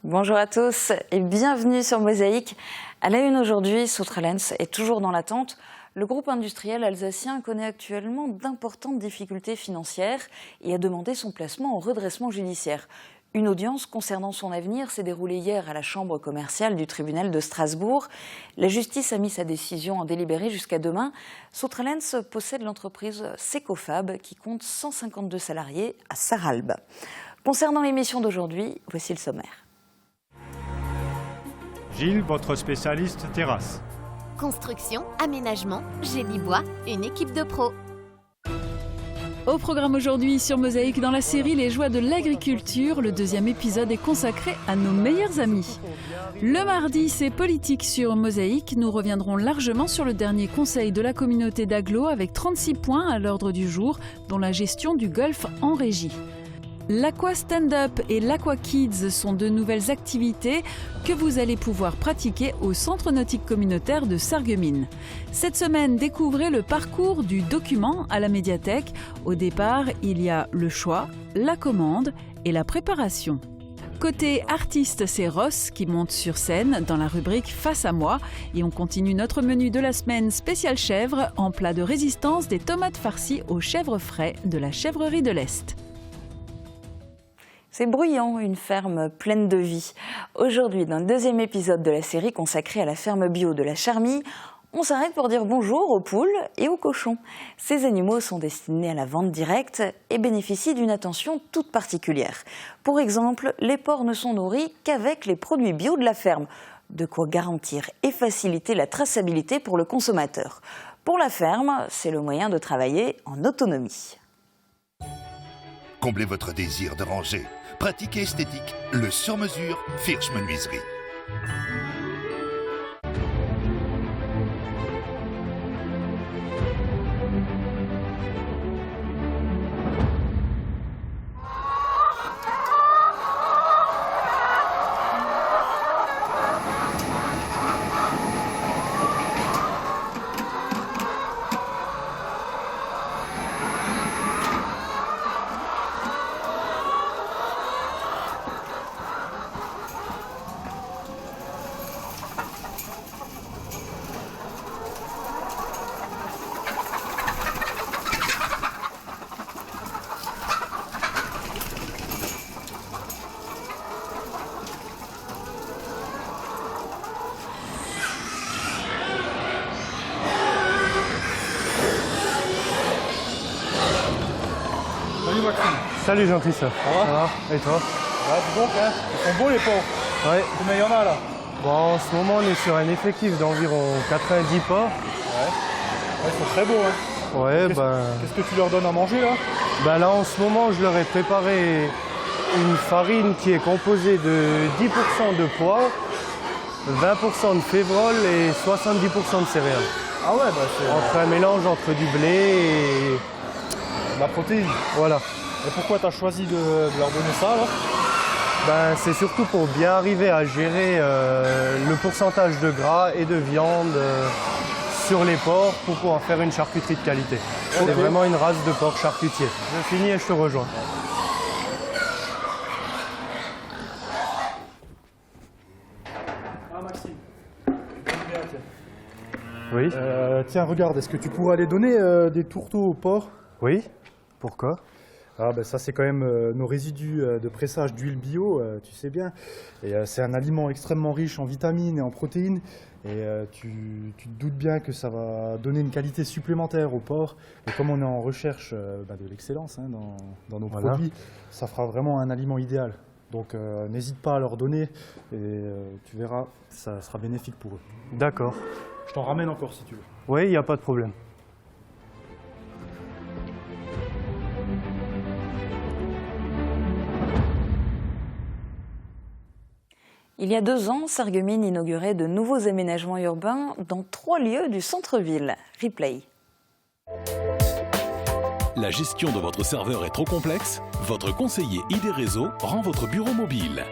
Bonjour à tous et bienvenue sur Mosaïque. À la une aujourd'hui, Soustralens est toujours dans l'attente. Le groupe industriel alsacien connaît actuellement d'importantes difficultés financières et a demandé son placement en redressement judiciaire. Une audience concernant son avenir s'est déroulée hier à la chambre commerciale du tribunal de Strasbourg. La justice a mis sa décision en délibéré jusqu'à demain. Soustralens possède l'entreprise Secofab qui compte 152 salariés à Sarralbe. Concernant l'émission d'aujourd'hui, voici le sommaire. Gilles, votre spécialiste terrasse. Construction, aménagement, génie bois, une équipe de pros. Au programme aujourd'hui sur Mosaïque, dans la série Les joies de l'agriculture, le deuxième épisode est consacré à nos meilleurs amis. Le mardi, c'est politique sur Mosaïque. Nous reviendrons largement sur le dernier conseil de la communauté d'Aglo avec 36 points à l'ordre du jour, dont la gestion du golf en régie. L'Aqua Stand-Up et l'Aqua Kids sont de nouvelles activités que vous allez pouvoir pratiquer au Centre nautique communautaire de Sarreguemines. Cette semaine, découvrez le parcours du document à la médiathèque. Au départ, il y a le choix, la commande et la préparation. Côté artiste, c'est Ross qui monte sur scène dans la rubrique Face à moi. Et on continue notre menu de la semaine spécial chèvre en plat de résistance des tomates farcies aux chèvres frais de la chèvrerie de l'Est. C'est bruyant, une ferme pleine de vie. Aujourd'hui, dans le deuxième épisode de la série consacrée à la ferme bio de la Charmille, on s'arrête pour dire bonjour aux poules et aux cochons. Ces animaux sont destinés à la vente directe et bénéficient d'une attention toute particulière. Pour exemple, les porcs ne sont nourris qu'avec les produits bio de la ferme. De quoi garantir et faciliter la traçabilité pour le consommateur. Pour la ferme, c'est le moyen de travailler en autonomie. Comblez votre désir de ranger. Pratique et esthétique, le sur-mesure Firsch Menuiserie. Salut Maxime. Salut Jean-Christophe. Ça va? Et toi? Ouais, dis donc, hein, ils sont beaux les porcs. Ouais. Combien il y en a là? Bon, en ce moment, on est sur un effectif d'environ 90 porcs. Ouais, ils sont très beaux. Hein. Ouais, Qu'est-ce que tu leur donnes à manger là? Là, en ce moment, je leur ai préparé une farine qui est composée de 10% de pois, 20% de févrole et 70% de céréales. Ah ouais, c'est Entre un mélange entre du blé et la protéine. voilà. Et pourquoi tu as choisi de leur donner ça alors? C'est surtout pour bien arriver à gérer le pourcentage de gras et de viande sur les porcs pour pouvoir faire une charcuterie de qualité. Okay. C'est vraiment une race de porc charcutier. Je finis et je te rejoins. Ah Maxime. Oui. Tiens, regarde, est-ce que tu pourrais aller donner des tourteaux aux porcs? Oui. Pourquoi? Ça c'est quand même nos résidus de pressage d'huile bio, tu sais bien. Et c'est un aliment extrêmement riche en vitamines et en protéines. Et tu te doutes bien que ça va donner une qualité supplémentaire au porc. Et comme on est en recherche de l'excellence dans nos produits, ça fera vraiment un aliment idéal. Donc n'hésite pas à leur donner et tu verras, ça sera bénéfique pour eux. D'accord. Je t'en ramène encore si tu veux. Oui, il n'y a pas de problème. Il y a 2 ans, Sarreguemines inaugurait de nouveaux aménagements urbains dans 3 lieux du centre-ville. Replay. La gestion de votre serveur est trop complexe? Votre conseiller ID Réseau rend votre bureau mobile.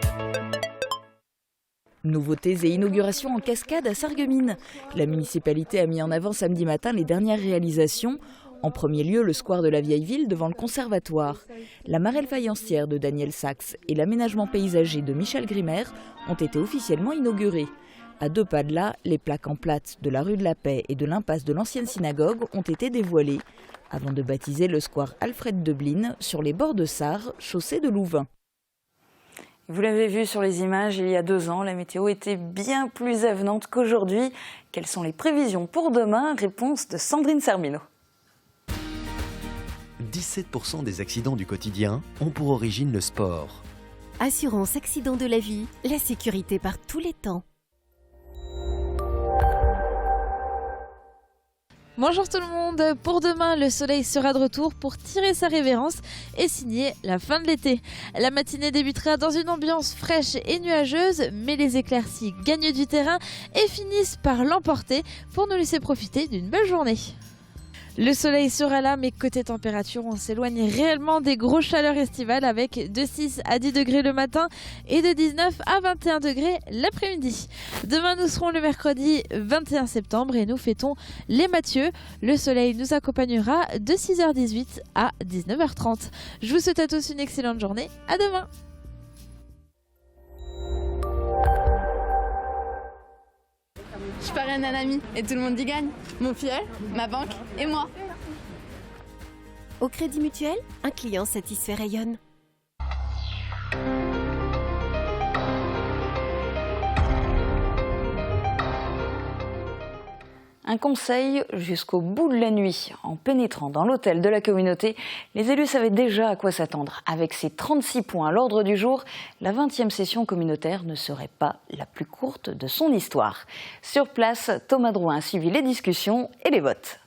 Nouveautés et inaugurations en cascade à Sarreguemines. La municipalité a mis en avant samedi matin les dernières réalisations. En premier lieu, le square de la Vieille Ville devant le Conservatoire. La marelle faïencière de Daniel Sachs et l'aménagement paysager de Michel Grimer ont été officiellement inaugurés. À 2 pas de là, les plaques en plâtre de la rue de la Paix et de l'impasse de l'ancienne synagogue ont été dévoilées, avant de baptiser le square Alfred Döblin sur les bords de Sarre, chaussée de Louvain. Vous l'avez vu sur les images, il y a 2 ans, la météo était bien plus avenante qu'aujourd'hui. Quelles sont les prévisions pour demain? Réponse de Sandrine Sermino. 17% des accidents du quotidien ont pour origine le sport. Assurance accident de la vie, la sécurité par tous les temps. Bonjour tout le monde, pour demain le soleil sera de retour pour tirer sa révérence et signer la fin de l'été. La matinée débutera dans une ambiance fraîche et nuageuse, mais les éclaircies gagnent du terrain et finissent par l'emporter pour nous laisser profiter d'une belle journée. Le soleil sera là, mais côté température, on s'éloigne réellement des grosses chaleurs estivales avec de 6 à 10 degrés le matin et de 19 à 21 degrés l'après-midi. Demain, nous serons le mercredi 21 septembre et nous fêtons les Mathieu. Le soleil nous accompagnera de 6h18 à 19h30. Je vous souhaite à tous une excellente journée. À demain! Je parraine un ami et tout le monde y gagne. Mon filleul, ma banque et moi. Au Crédit Mutuel, un client satisfait rayonne. Un conseil jusqu'au bout de la nuit. En pénétrant dans l'hôtel de la communauté, les élus savaient déjà à quoi s'attendre. Avec ses 36 points à l'ordre du jour, la 20e session communautaire ne serait pas la plus courte de son histoire. Sur place, Thomas Drouin a suivi les discussions et les votes.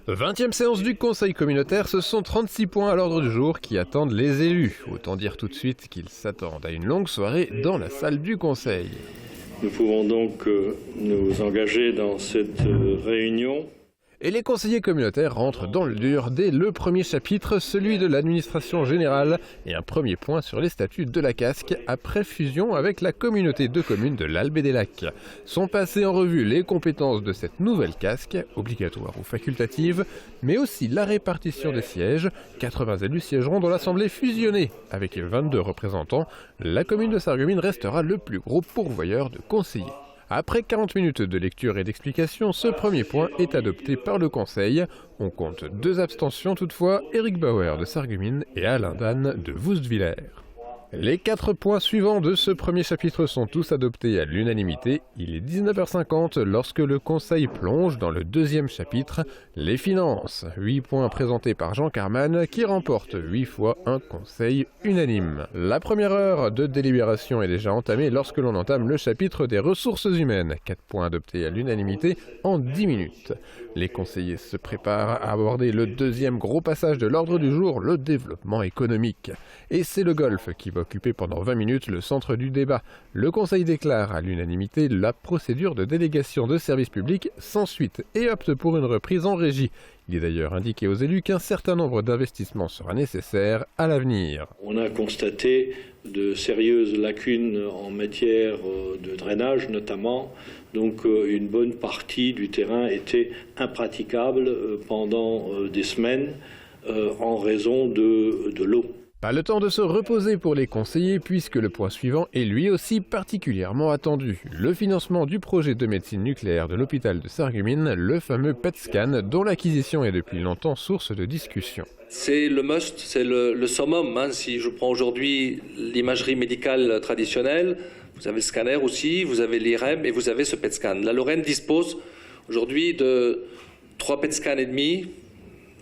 20e séance du Conseil communautaire, ce sont 36 points à l'ordre du jour qui attendent les élus. Autant dire tout de suite qu'ils s'attendent à une longue soirée dans la salle du Conseil. Nous pouvons donc nous engager dans cette réunion. Et les conseillers communautaires rentrent dans le dur dès le premier chapitre, celui de l'administration générale, et un premier point sur les statuts de la Casque après fusion avec la communauté de communes de l'Albe des Lacs. Sont passées en revue les compétences de cette nouvelle Casque, obligatoire ou facultative, mais aussi la répartition des sièges. 80 élus siégeront dans l'Assemblée fusionnée. Avec 22 représentants, la commune de Sarreguemines restera le plus gros pourvoyeur de conseillers. Après 40 minutes de lecture et d'explication, ce premier point est adopté par le Conseil. On compte 2 abstentions toutefois, Éric Bauer de Sarreguemines et Alain Dan de Woustviller. Les 4 points suivants de ce premier chapitre sont tous adoptés à l'unanimité. Il est 19h50 lorsque le Conseil plonge dans le deuxième chapitre, les finances. 8 points présentés par Jean Carman qui remporte 8 fois un Conseil unanime. La première heure de délibération est déjà entamée lorsque l'on entame le chapitre des ressources humaines. 4 points adoptés à l'unanimité en 10 minutes. Les conseillers se préparent à aborder le deuxième gros passage de l'ordre du jour, le développement économique. Et c'est le golf qui va occuper pendant 20 minutes le centre du débat. Le Conseil déclare à l'unanimité la procédure de délégation de services publics sans suite et opte pour une reprise en régie. Il est d'ailleurs indiqué aux élus qu'un certain nombre d'investissements sera nécessaire à l'avenir. On a constaté de sérieuses lacunes en matière de drainage notamment. Donc une bonne partie du terrain était impraticable pendant des semaines en raison de l'eau. Pas le temps de se reposer pour les conseillers puisque le point suivant est lui aussi particulièrement attendu. Le financement du projet de médecine nucléaire de l'hôpital de Sarreguemines, le fameux PET-scan dont l'acquisition est depuis longtemps source de discussion. C'est le must, c'est le summum. Si je prends aujourd'hui l'imagerie médicale traditionnelle, vous avez le scanner aussi, vous avez l'IRM et vous avez ce PET-scan. La Lorraine dispose aujourd'hui de 3 PET-scans et demi.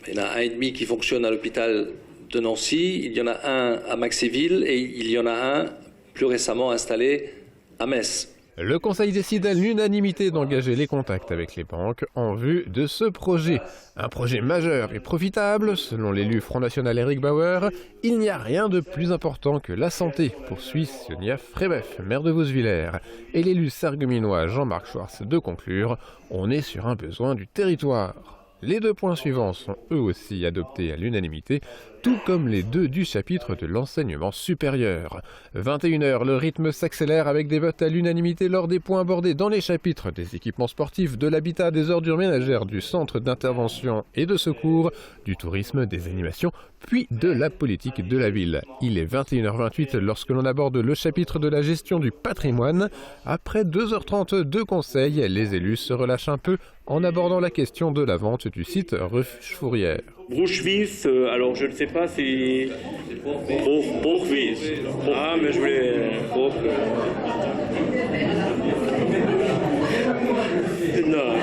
Il y en a un et demi qui fonctionne à l'hôpital de Nancy, il y en a un à Maxéville et il y en a un plus récemment installé à Metz. Le Conseil décide à l'unanimité d'engager les contacts avec les banques en vue de ce projet. Un projet majeur et profitable, selon l'élu Front National Éric Bauer. Il n'y a rien de plus important que la santé, poursuit Sonia Frébeuf, maire de Woustviller. Et l'élu sarregueminois Jean-Marc Schwartz de conclure, on est sur un besoin du territoire. Les 2 points suivants sont eux aussi adoptés à l'unanimité. tout comme les 2 du chapitre de l'enseignement supérieur. 21h, le rythme s'accélère avec des votes à l'unanimité lors des points abordés dans les chapitres des équipements sportifs, de l'habitat, des ordures ménagères, du centre d'intervention et de secours, du tourisme, des animations, puis de la politique de la ville. Il est 21h28 lorsque l'on aborde le chapitre de la gestion du patrimoine. Après 2h30 de conseils, les élus se relâchent un peu en abordant la question de la vente du site Refuge Fourrière. Bruchwies, alors je ne sais pas si... Bruchwies. Ah, mais je voulais... Non.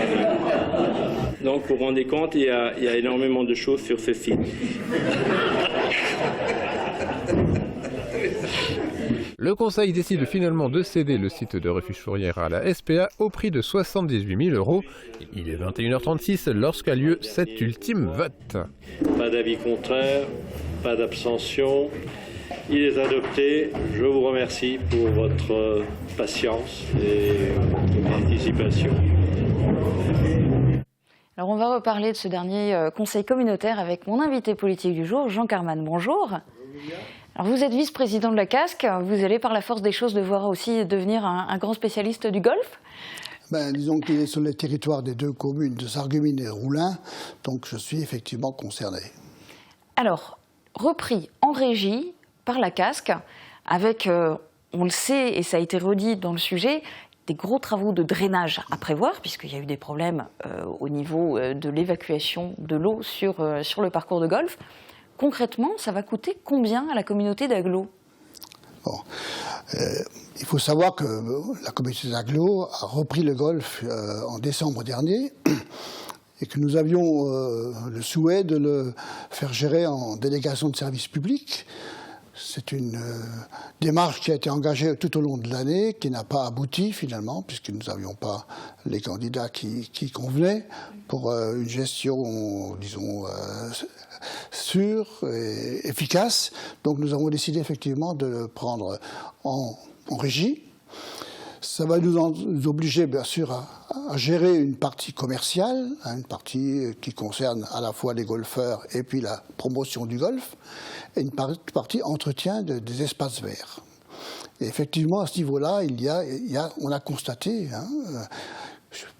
Donc vous vous rendez compte, il y a énormément de choses sur ce site. Le conseil décide finalement de céder le site de Refuge Fourrière à la SPA au prix de 78 000 €. Il est 21h36 lorsqu'a lieu cet ultime vote. Pas d'avis contraire, pas d'abstention. Il est adopté. Je vous remercie pour votre patience et votre participation. Alors on va reparler de ce dernier conseil communautaire avec mon invité politique du jour, Jean Carman. Bonjour. Alors vous êtes vice-président de la CASC, vous allez par la force des choses devoir aussi devenir un grand spécialiste du golf. Disons qu'il est sur le territoire des 2 communes de Sarreguemines et Roulin, donc je suis effectivement concerné. Alors, repris en régie par la CASC, avec, on le sait et ça a été redit dans le sujet, des gros travaux de drainage à prévoir, puisqu'il y a eu des problèmes au niveau de l'évacuation de l'eau sur le parcours de golf. Concrètement, ça va coûter combien à la communauté d'Aglo ? Il faut savoir que la communauté d'Aglo a repris le golf en décembre dernier et que nous avions le souhait de le faire gérer en délégation de service public. C'est une démarche qui a été engagée tout au long de l'année, qui n'a pas abouti finalement, puisque nous n'avions pas les candidats qui convenaient pour une gestion, disons, sûre et efficace. Donc nous avons décidé effectivement de le prendre en régie. Ça va nous obliger bien sûr à gérer une partie commerciale, une partie qui concerne à la fois les golfeurs et puis la promotion du golf, et une partie entretien des espaces verts. Et effectivement, à ce niveau-là, on a constaté,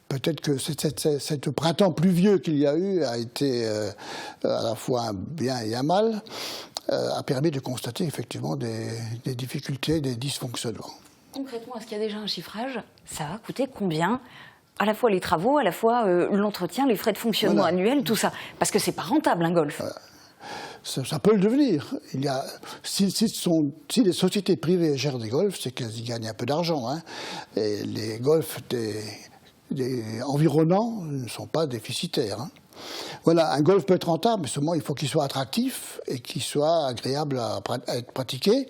peut-être que ce printemps pluvieux qu'il y a eu a été à la fois un bien et un mal, a permis de constater effectivement des difficultés, des dysfonctionnements. Concrètement, est-ce qu'il y a déjà un chiffrage ? Ça va coûter combien ? À la fois les travaux, à la fois l'entretien, les frais de fonctionnement annuels, tout ça. Parce que c'est pas rentable, un golf. Ça peut le devenir. Si les sociétés privées gèrent des golfs, c'est qu'elles y gagnent un peu d'argent. Et les golfs des environnants ne sont pas déficitaires. Voilà, un golf peut être rentable, mais seulement il faut qu'il soit attractif et qu'il soit agréable à être pratiqué.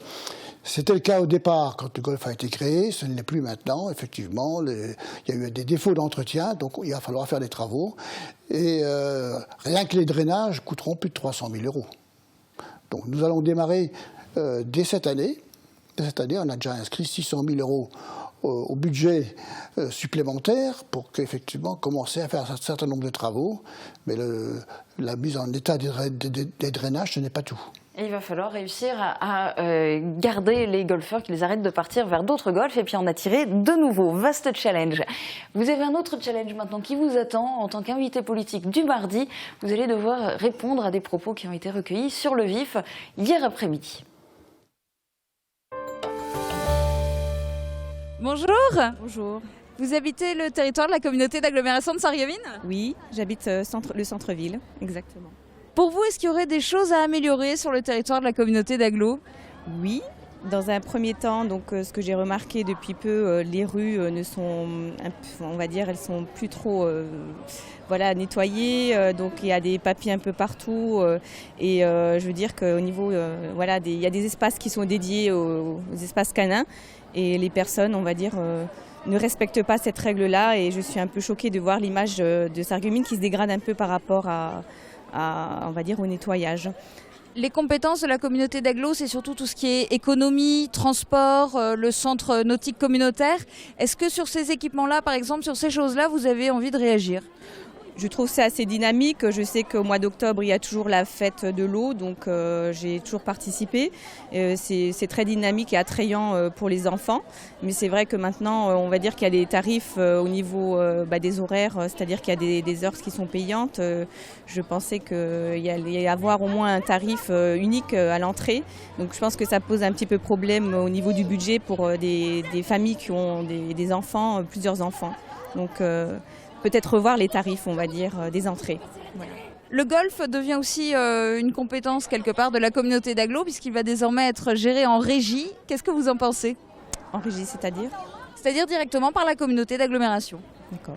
C'était le cas au départ, quand le golf a été créé, ce ne l'est plus maintenant, effectivement. Il y a eu des défauts d'entretien, donc il va falloir faire des travaux. Et rien que les drainages coûteront plus de 300 000 €. Donc nous allons démarrer dès cette année. Dès cette année, on a déjà inscrit 600 000 € au budget supplémentaire pour qu'effectivement commencer à faire un certain nombre de travaux. Mais la mise en état des drainages, ce n'est pas tout. Et il va falloir réussir à garder les golfeurs, qu'ils arrêtent de partir vers d'autres golfs et puis en attirer de nouveaux. Vaste challenge. Vous avez un autre challenge maintenant qui vous attend en tant qu'invité politique du mardi. Vous allez devoir répondre à des propos qui ont été recueillis sur le vif hier après-midi. Bonjour. Bonjour. Vous habitez le territoire de la communauté d'agglomération de Sarreguemines ? Oui, j'habite le centre-ville, exactement. Pour vous, est-ce qu'il y aurait des choses à améliorer sur le territoire de la communauté d'Aglo ? Oui. Dans un premier temps, donc, ce que j'ai remarqué depuis peu, les rues elles sont plus trop nettoyées. Donc il y a des papiers un peu partout. Et je veux dire qu'au niveau, il y a des espaces qui sont dédiés aux espaces canins. Et les personnes, on va dire, ne respectent pas cette règle-là. Et je suis un peu choquée de voir l'image de Sarreguemines qui se dégrade un peu par rapport on va dire, au nettoyage. Les compétences de la communauté d'Aglo, c'est surtout tout ce qui est économie, transport, le centre nautique communautaire. Est-ce que sur ces équipements-là, par exemple, sur ces choses-là, vous avez envie de réagir ? Je trouve ça assez dynamique. Je sais qu'au mois d'octobre, il y a toujours la fête de l'eau, donc j'ai toujours participé. C'est très dynamique et attrayant pour les enfants. Mais c'est vrai que maintenant, on va dire qu'il y a des tarifs au niveau des horaires, c'est-à-dire qu'il y a des heures qui sont payantes. Je pensais qu'il y allait avoir au moins un tarif unique à l'entrée. Donc je pense que ça pose un petit peu problème au niveau du budget pour des familles qui ont des enfants, plusieurs enfants. Donc peut-être revoir les tarifs, on va dire, des entrées. Voilà. Le golf devient aussi une compétence quelque part de la communauté d'Aglo puisqu'il va désormais être géré en régie. Qu'est-ce que vous en pensez? En régie, c'est-à-dire? C'est-à-dire directement par la communauté d'agglomération. D'accord.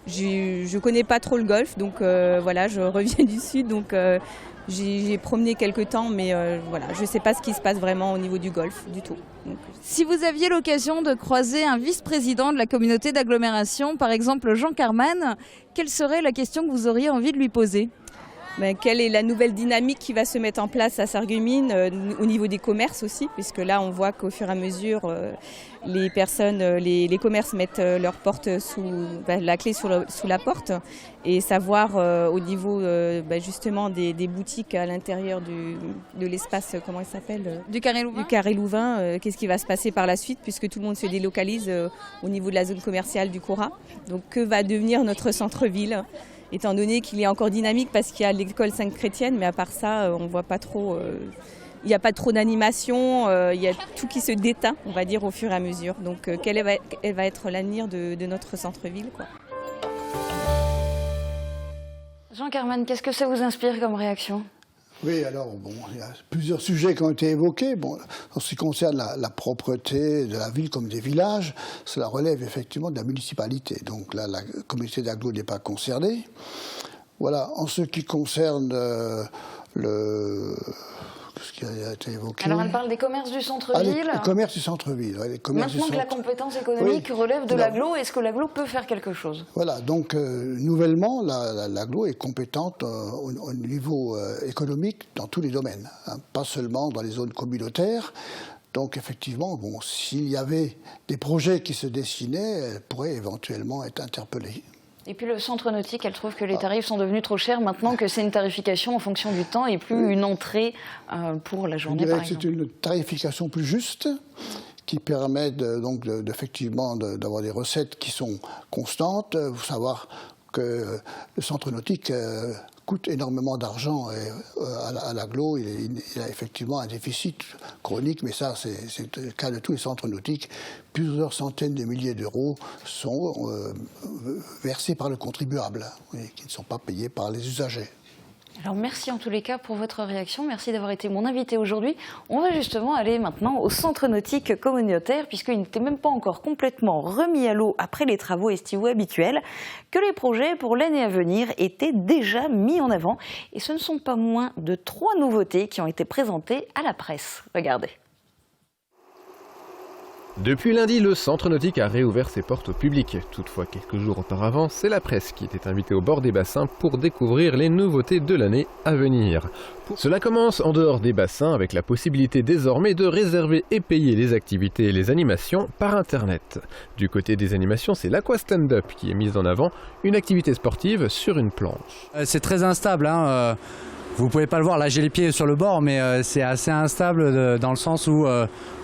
Je ne connais pas trop le golf, donc voilà, je reviens du Sud, donc j'ai promené quelques temps, mais voilà, je ne sais pas ce qui se passe vraiment au niveau du golf du tout. Donc, si vous aviez l'occasion de croiser un vice-président de la communauté d'agglomération, par exemple Jean Carman, quelle serait la question que vous auriez envie de lui poser? Quelle est la nouvelle dynamique qui va se mettre en place à Sarreguemines au niveau des commerces aussi, puisque là on voit qu'au fur et à mesure les personnes, les commerces mettent leur porte la clé sous la porte, et savoir au niveau justement des boutiques à l'intérieur de l'espace, comment il s'appelle, du Carré Louvain. Du Carré Louvain, qu'est-ce qui va se passer par la suite, puisque tout le monde se délocalise au niveau de la zone commerciale du Cora. Donc que va devenir notre centre-ville, étant donné qu'il est encore dynamique parce qu'il y a l'école Sainte-Chrétienne, mais à part ça, on ne voit pas trop, il n'y a pas trop d'animation, il y a tout qui se déteint, on va dire, au fur et à mesure. Donc quel va être l'avenir de notre centre-ville, quoi. Jean Carman, qu'est-ce que ça vous inspire comme réaction? Oui, alors, bon, il y a plusieurs sujets qui ont été évoqués. Bon, en ce qui concerne la propreté de la ville comme des villages, cela relève effectivement de la municipalité. Donc là, la communauté d'Aglo n'est pas concernée. Voilà, en ce qui concerne ce qui a été évoqué. Alors elle parle des commerces du centre-ville. Les commerces du centre-ville. Ouais, maintenant que la compétence économique relève de l'Aglo, est-ce que l'Aglo peut faire quelque chose? Voilà, donc nouvellement, l'Aglo est compétente au niveau économique dans tous les domaines, hein, pas seulement dans les zones communautaires. Donc effectivement, bon, s'il y avait des projets qui se dessinaient, elle pourrait éventuellement être interpellée. Et puis le centre nautique, elle trouve que les tarifs sont devenus trop chers maintenant que c'est une tarification en fonction du temps et plus une entrée pour la journée, par exemple. C'est une tarification plus juste qui permet effectivement d'avoir des recettes qui sont constantes. Il faut savoir que le centre nautique coûte énormément d'argent à l'Aglo. Il a effectivement un déficit chronique, mais ça, c'est le cas de tous les centres nautiques. Plusieurs centaines de milliers d'euros sont versés par le contribuable, qui ne sont pas payés par les usagers. Alors merci en tous les cas pour votre réaction, merci d'avoir été mon invité aujourd'hui. On va justement aller maintenant au centre nautique communautaire, puisqu'il n'était même pas encore complètement remis à l'eau après les travaux estivaux habituels, que les projets pour l'année à venir étaient déjà mis en avant. Et ce ne sont pas moins de 3 nouveautés qui ont été présentées à la presse. Regardez. Depuis lundi, le centre nautique a réouvert ses portes au public. Toutefois, quelques jours auparavant, c'est la presse qui était invitée au bord des bassins pour découvrir les nouveautés de l'année à venir. Cela commence en dehors des bassins avec la possibilité désormais de réserver et payer les activités et les animations par Internet. Du côté des animations, c'est l'Aqua Stand-Up qui est mise en avant, une activité sportive sur une planche. C'est très instable, hein. Vous ne pouvez pas le voir, là j'ai les pieds sur le bord, mais c'est assez instable dans le sens où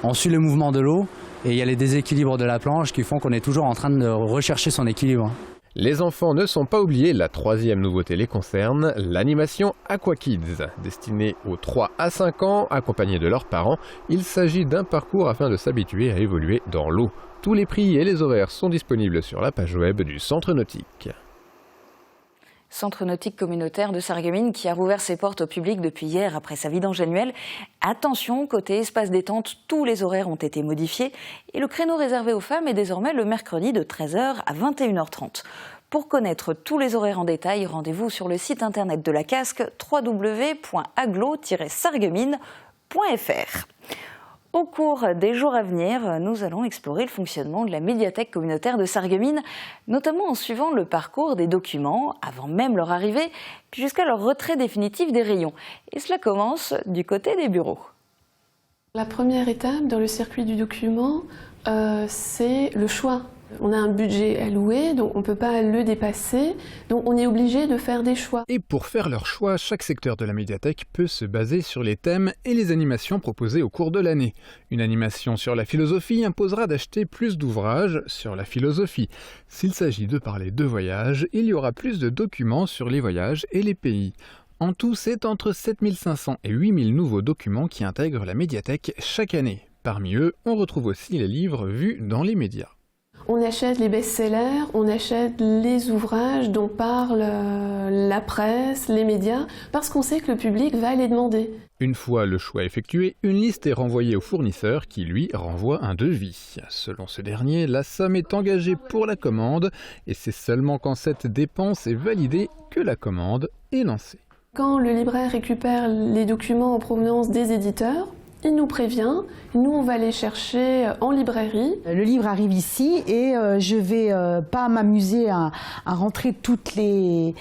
on suit le mouvement de l'eau. Et il y a les déséquilibres de la planche qui font qu'on est toujours en train de rechercher son équilibre. Les enfants ne sont pas oubliés, la 3e nouveauté les concerne, l'animation Aqua Kids. Destinée aux 3 à 5 ans, accompagnés de leurs parents, il s'agit d'un parcours afin de s'habituer à évoluer dans l'eau. Tous les prix et les horaires sont disponibles sur la page web du centre nautique. Centre nautique communautaire de Sarreguemines qui a rouvert ses portes au public depuis hier après sa vidange annuelle. Attention, côté espace détente, tous les horaires ont été modifiés et le créneau réservé aux femmes est désormais le mercredi de 13h à 21h30. Pour connaître tous les horaires en détail, rendez-vous sur le site internet de la Casque www.aglo-sarreguemines.fr. Au cours des jours à venir, nous allons explorer le fonctionnement de la médiathèque communautaire de Sarreguemines, notamment en suivant le parcours des documents avant même leur arrivée, puis jusqu'à leur retrait définitif des rayons. Et cela commence du côté des bureaux. La première étape dans le circuit du document, c'est le choix On a un budget alloué, donc on ne peut pas le dépasser, donc on est obligé de faire des choix. Et pour faire leur choix, chaque secteur de la médiathèque peut se baser sur les thèmes et les animations proposées au cours de l'année. Une animation sur la philosophie imposera d'acheter plus d'ouvrages sur la philosophie. S'il s'agit de parler de voyage, il y aura plus de documents sur les voyages et les pays. En tout, c'est entre 7500 et 8000 nouveaux documents qui intègrent la médiathèque chaque année. Parmi eux, on retrouve aussi les livres vus dans les médias. On achète les best-sellers, on achète les ouvrages dont parle la presse, les médias, parce qu'on sait que le public va les demander. Une fois le choix effectué, une liste est renvoyée au fournisseur qui, lui, renvoie un devis. Selon ce dernier, la somme est engagée pour la commande et c'est seulement quand cette dépense est validée que la commande est lancée. Quand le libraire récupère les documents en provenance des éditeurs, il nous prévient, nous on va les chercher en librairie. Le livre arrive ici et je vais pas m'amuser à rentrer toutes les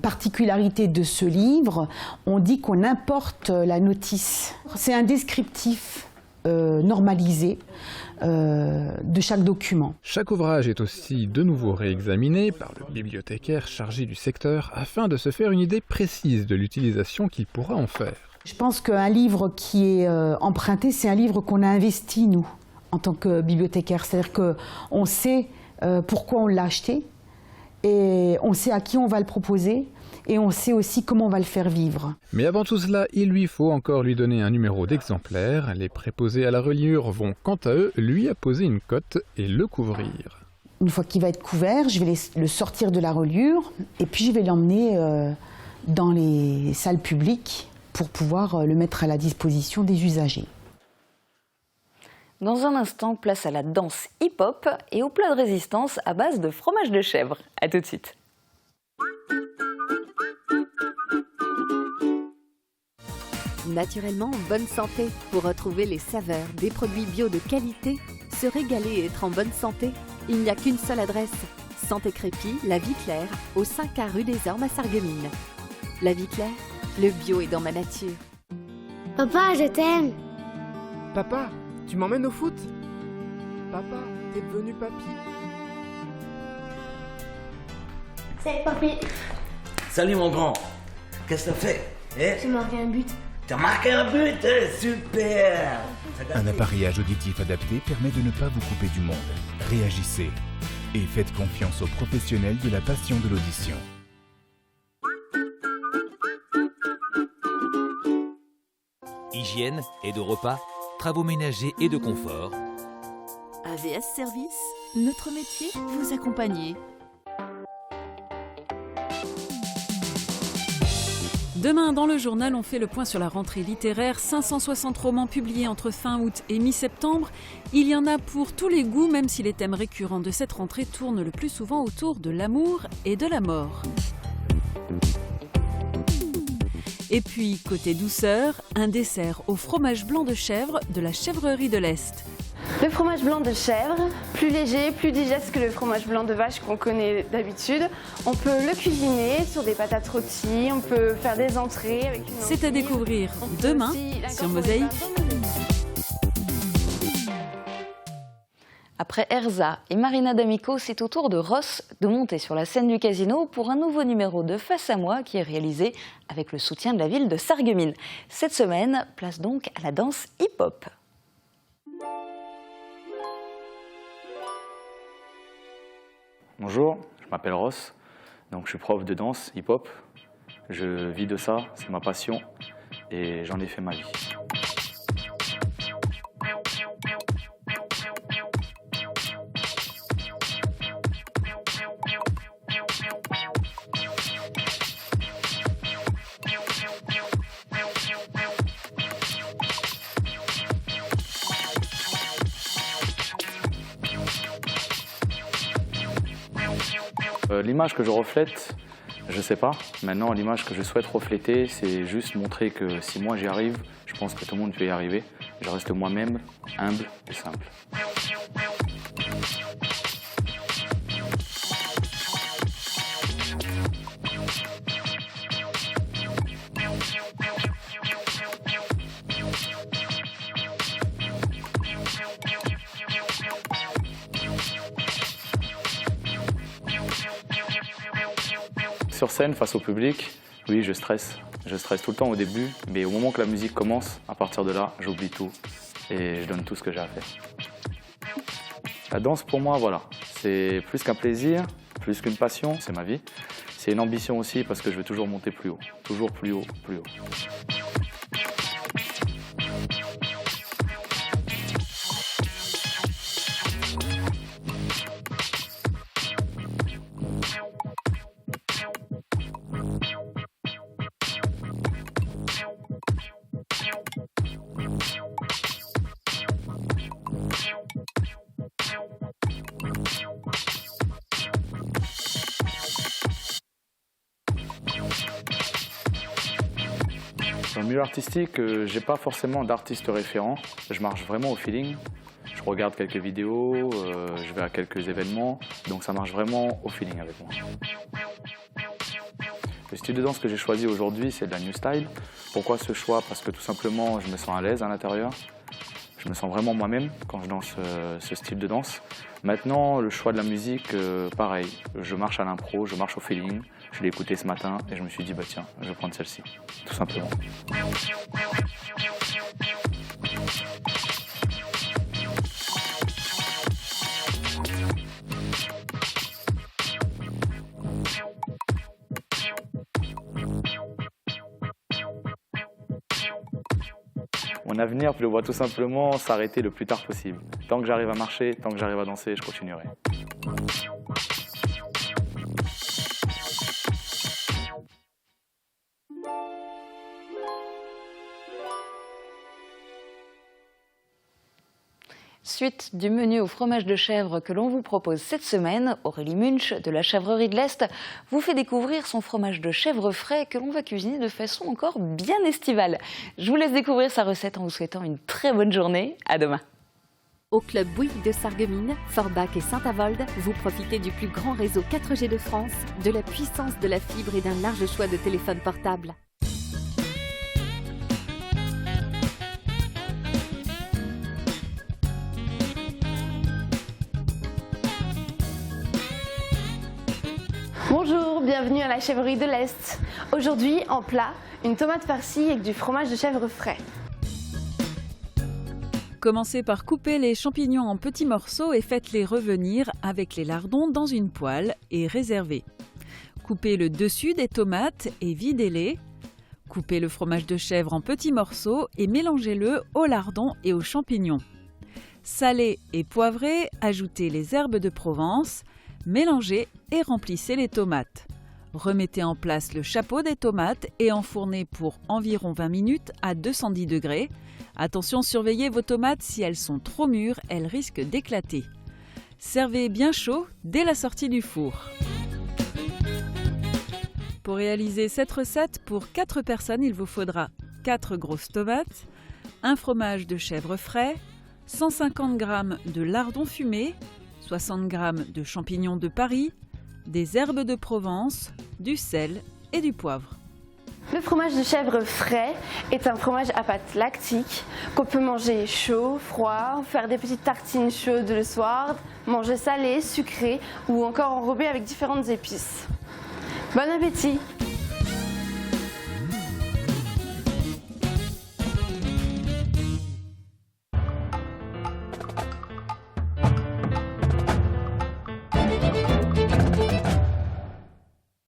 particularités de ce livre. On dit qu'on importe la notice. C'est un descriptif normalisé de chaque document. Chaque ouvrage est aussi de nouveau réexaminé par le bibliothécaire chargé du secteur afin de se faire une idée précise de l'utilisation qu'il pourra en faire. Je pense qu'un livre qui est emprunté, c'est un livre qu'on a investi, nous, en tant que bibliothécaire. C'est-à-dire qu'on sait pourquoi on l'a acheté, et on sait à qui on va le proposer, et on sait aussi comment on va le faire vivre. Mais avant tout cela, il lui faut encore lui donner un numéro d'exemplaire. Les préposés à la reliure vont, quant à eux, lui apposer une cote et le couvrir. Une fois qu'il va être couvert, je vais le sortir de la reliure, et puis je vais l'emmener dans les salles publiques, pour pouvoir le mettre à la disposition des usagers. Dans un instant, place à la danse hip-hop et au plat de résistance à base de fromage de chèvre. A tout de suite. Naturellement en bonne santé. Pour retrouver les saveurs des produits bio de qualité, se régaler et être en bonne santé, il n'y a qu'une seule adresse. Santé Crépi, La Vie Claire, au 5A rue des Ormes à Sarreguemines. La Vie Claire, le bio est dans ma nature. Papa, je t'aime. Papa, tu m'emmènes au foot? Papa, t'es devenu papy. Salut papy. Salut mon grand. Qu'est-ce que t'as fait? J'ai marqué un but. T'as marqué un but? Super. Un appareillage auditif adapté permet de ne pas vous couper du monde. Réagissez et faites confiance aux professionnels de la passion de l'audition. Hygiène, aide au repas, travaux ménagers et de confort. AVS Service, notre métier, vous accompagner. Demain, dans le journal, on fait le point sur la rentrée littéraire. 560 romans publiés entre fin août et mi-septembre. Il y en a pour tous les goûts, même si les thèmes récurrents de cette rentrée tournent le plus souvent autour de l'amour et de la mort. Et puis, côté douceur, un dessert au fromage blanc de chèvre de la chèvrerie de l'Est. Le fromage blanc de chèvre, plus léger, plus digeste que le fromage blanc de vache qu'on connaît d'habitude. On peut le cuisiner sur des patates rôties, on peut faire des entrées avec une C'est à découvrir demain sur Mosaïque. Après Erza et Marina D'Amico, c'est au tour de Ross de monter sur la scène du casino pour un nouveau numéro de Face à moi qui est réalisé avec le soutien de la ville de Sarreguemines. Cette semaine, place donc à la danse hip-hop. Bonjour, je m'appelle Ross, donc je suis prof de danse hip-hop. Je vis de ça, c'est ma passion et j'en ai fait ma vie. L'image que je reflète, je sais pas. Maintenant, l'image que je souhaite refléter, c'est juste montrer que si moi j'y arrive, je pense que tout le monde peut y arriver. Je reste moi-même, humble et simple. sur scène face au public, oui, je stresse. Je stresse tout le temps au début, mais au moment que la musique commence, à partir de là, j'oublie tout et je donne tout ce que j'ai à faire. La danse, pour moi, voilà, c'est plus qu'un plaisir, plus qu'une passion, c'est ma vie. C'est une ambition aussi parce que je veux toujours monter plus haut, toujours plus haut, plus haut. Dans le milieu artistique, j'ai pas forcément d'artiste référent. Je marche vraiment au feeling. Je regarde quelques vidéos, je vais à quelques événements, donc ça marche vraiment au feeling avec moi. Le style de danse que j'ai choisi aujourd'hui, c'est de la New Style. Pourquoi ce choix? Parce que tout simplement, je me sens à l'aise à l'intérieur. Je me sens vraiment moi-même quand je danse ce style de danse. Maintenant, le choix de la musique, pareil. Je marche à l'impro, je marche au feeling. Je l'ai écouté ce matin et je me suis dit, bah tiens, je vais prendre celle-ci, tout simplement. Mon avenir, je le vois tout simplement s'arrêter le plus tard possible. Tant que j'arrive à marcher, tant que j'arrive à danser, je continuerai. Suite du menu au fromage de chèvre que l'on vous propose cette semaine, Aurélie Munch de la Chèvrerie de l'Est vous fait découvrir son fromage de chèvre frais que l'on va cuisiner de façon encore bien estivale. Je vous laisse découvrir sa recette en vous souhaitant une très bonne journée. À demain. Au club Bouygues de Sarreguemines, Forbach et Saint-Avold, vous profitez du plus grand réseau 4G de France, de la puissance de la fibre et d'un large choix de téléphones portables. Bonjour, bienvenue à la Chèvrerie de l'Est. Aujourd'hui, en plat, une tomate farcie avec du fromage de chèvre frais. Commencez par couper les champignons en petits morceaux et faites-les revenir avec les lardons dans une poêle et réservez. Coupez le dessus des tomates et videz-les. Coupez le fromage de chèvre en petits morceaux et mélangez-le aux lardons et aux champignons. Salez et poivrez, ajoutez les herbes de Provence, mélangez et remplissez les tomates. Remettez en place le chapeau des tomates et enfournez pour environ 20 minutes à 210 degrés. Attention, surveillez vos tomates, si elles sont trop mûres, elles risquent d'éclater. Servez bien chaud dès la sortie du four. Pour réaliser cette recette, pour 4 personnes, il vous faudra 4 grosses tomates, un fromage de chèvre frais, 150 g de lardons fumés, 60 g de champignons de Paris, des herbes de Provence, du sel et du poivre. Le fromage de chèvre frais est un fromage à pâte lactique qu'on peut manger chaud, froid, faire des petites tartines chaudes le soir, manger salé, sucré ou encore enrobé avec différentes épices. Bon appétit!